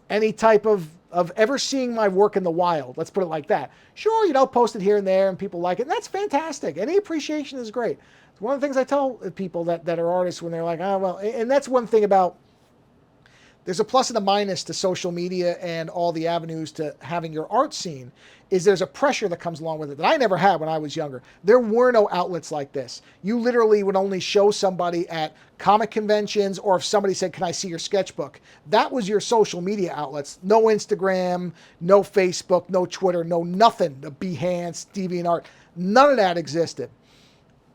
any type of ever seeing my work in the wild. Let's put it like that. Sure, post it here and there and people like it, and that's fantastic. Any appreciation is great. It's one of the things I tell people that are artists when they're like, oh, well, and that's one thing about, there's a plus and a minus to social media and all the avenues to having your art seen, is there's a pressure that comes along with it that I never had when I was younger. There were no outlets like this. You literally would only show somebody at comic conventions, or if somebody said, can I see your sketchbook? That was your social media outlets. No Instagram, no Facebook, no Twitter, no nothing. The Behance, DeviantArt, none of that existed.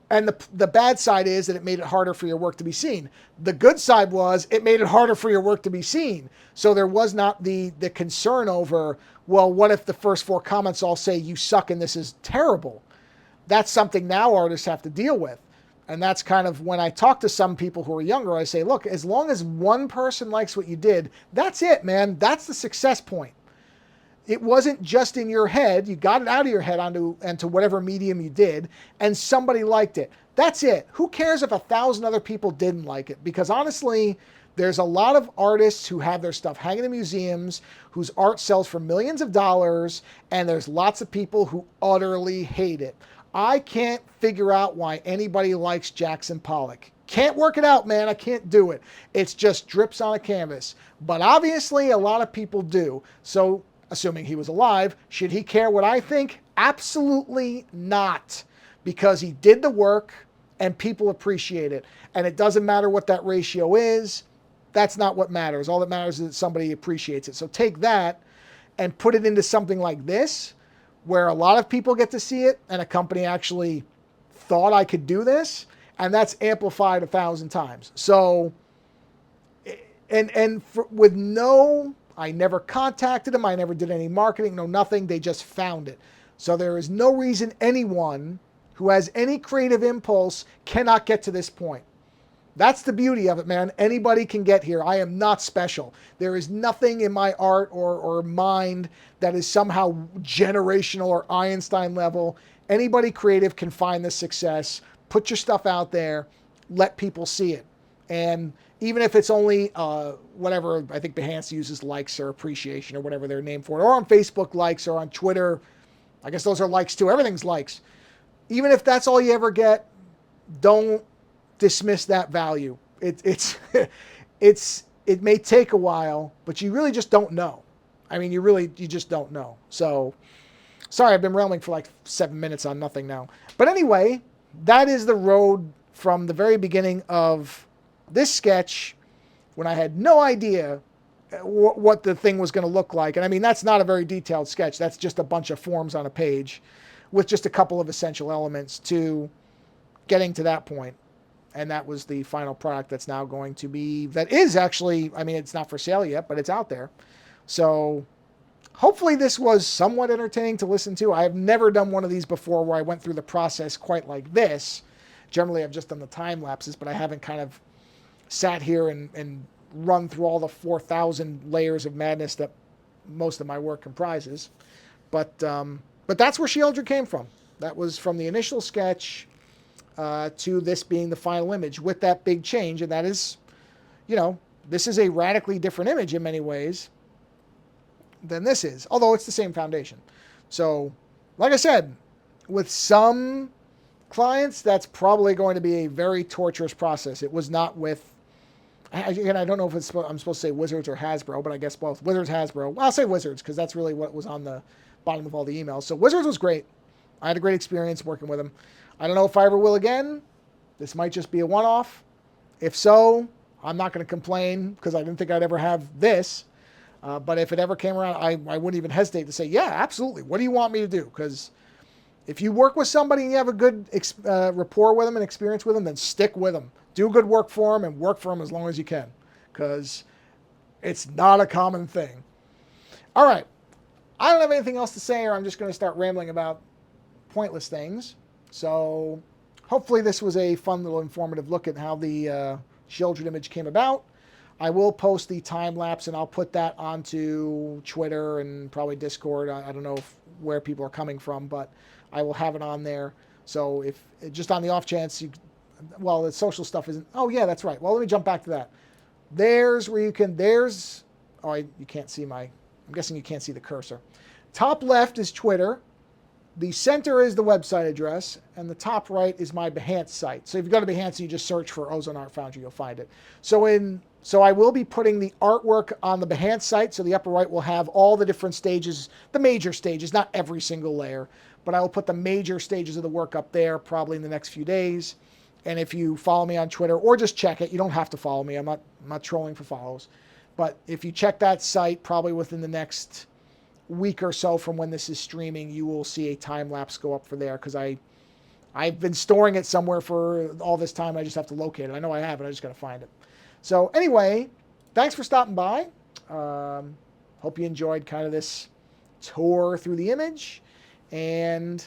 And the bad side is that it made it harder for your work to be seen. The good side was it made it harder for your work to be seen. So there was not the concern over, well, what if the first 4 comments all say you suck and this is terrible? That's something now artists have to deal with. And that's kind of when I talk to some people who are younger, I say, look, as long as one person likes what you did, that's it, man. That's the success point. It wasn't just in your head. You got it out of your head onto whatever medium you did, and somebody liked it. That's it. Who cares if 1,000 other people didn't like it? Because honestly, there's a lot of artists who have their stuff hanging in museums, whose art sells for millions of dollars, and there's lots of people who utterly hate it. I can't figure out why anybody likes Jackson Pollock. Can't work it out, man. I can't do it. It's just drips on a canvas. But obviously, a lot of people do. So, assuming he was alive, should he care what I think? Absolutely not. Because he did the work and people appreciate it. And it doesn't matter what that ratio is. That's not what matters. All that matters is that somebody appreciates it. So take that and put it into something like this, where a lot of people get to see it, and a company actually thought I could do this, and that's amplified 1,000 times. So, with no, I never contacted them, I never did any marketing, no nothing, they just found it. So there is no reason anyone who has any creative impulse cannot get to this point. That's the beauty of it, man. Anybody can get here. I am not special. There is nothing in my art or mind that is somehow generational or Einstein level. Anybody creative can find this success. Put your stuff out there. Let people see it. And even if it's only whatever, I think Behance uses likes or appreciation or whatever their name for it, or on Facebook likes, or on Twitter. I guess those are likes too. Everything's likes. Even if that's all you ever get, don't dismiss that value. It may take a while, but you really just don't know. I mean, you just don't know. So, sorry, I've been rambling for like 7 minutes on nothing now. But anyway, that is the road from the very beginning of this sketch, when I had no idea what the thing was going to look like. And I mean, that's not a very detailed sketch. That's just a bunch of forms on a page with just a couple of essential elements to getting to that point. And that was the final product that's now going to be, that is actually, I mean, it's not for sale yet, but it's out there. So hopefully this was somewhat entertaining to listen to. I have never done one of these before where I went through the process quite like this. Generally, I've just done the time lapses, but I haven't kind of sat here and run through all the 4,000 layers of madness that most of my work comprises. But that's where Sheoldred came from. That was from the initial sketch to this being the final image with that big change. And that is, this is a radically different image in many ways than this is, although it's the same foundation. So, like I said, with some clients, that's probably going to be a very torturous process. It was not with, again, I don't know if I'm supposed to say Wizards or Hasbro, but I guess both. Wizards, Hasbro. Well, I'll say Wizards because that's really what was on the bottom of all the emails. So Wizards was great. I had a great experience working with them. I don't know if I ever will again. This might just be a one-off. If so, I'm not going to complain because I didn't think I'd ever have this. But if it ever came around, I wouldn't even hesitate to say, yeah, absolutely. What do you want me to do? Because if you work with somebody and you have a good rapport with them and experience with them, then stick with them. Do good work for them and work for them as long as you can. Because it's not a common thing. All right. I don't have anything else to say, or I'm just going to start rambling about pointless things. So hopefully this was a fun little informative look at how the Sheoldred image came about. I will post the time lapse and I'll put that onto Twitter and probably Discord. I don't know where people are coming from, but I will have it on there. So if just on the off chance the social stuff isn't. Oh yeah, that's right. Well, let me jump back to that. There's where you can. You can't see I'm guessing you can't see the cursor. Top left is Twitter. The center is the website address, and the top right is my Behance site. So if you go to Behance, you just search for Ozone Art Foundry, you'll find it. So I will be putting the artwork on the Behance site. So the upper right will have all the different stages, the major stages, not every single layer, but I will put the major stages of the work up there probably in the next few days. And if you follow me on Twitter or just check it, you don't have to follow me. I'm not trolling for follows. But if you check that site, probably within the next week or so from when this is streaming, you will see a time lapse go up for there because I've been storing it somewhere for all this time. I just have to locate it. I know I have it. I just got to find it. So anyway, thanks for stopping by. Hope you enjoyed kind of this tour through the image. And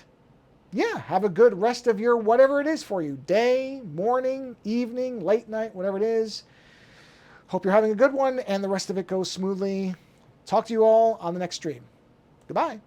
yeah, have a good rest of your whatever it is for you. Day, morning, evening, late night, whatever it is. Hope you're having a good one and the rest of it goes smoothly. Talk to you all on the next stream. Goodbye.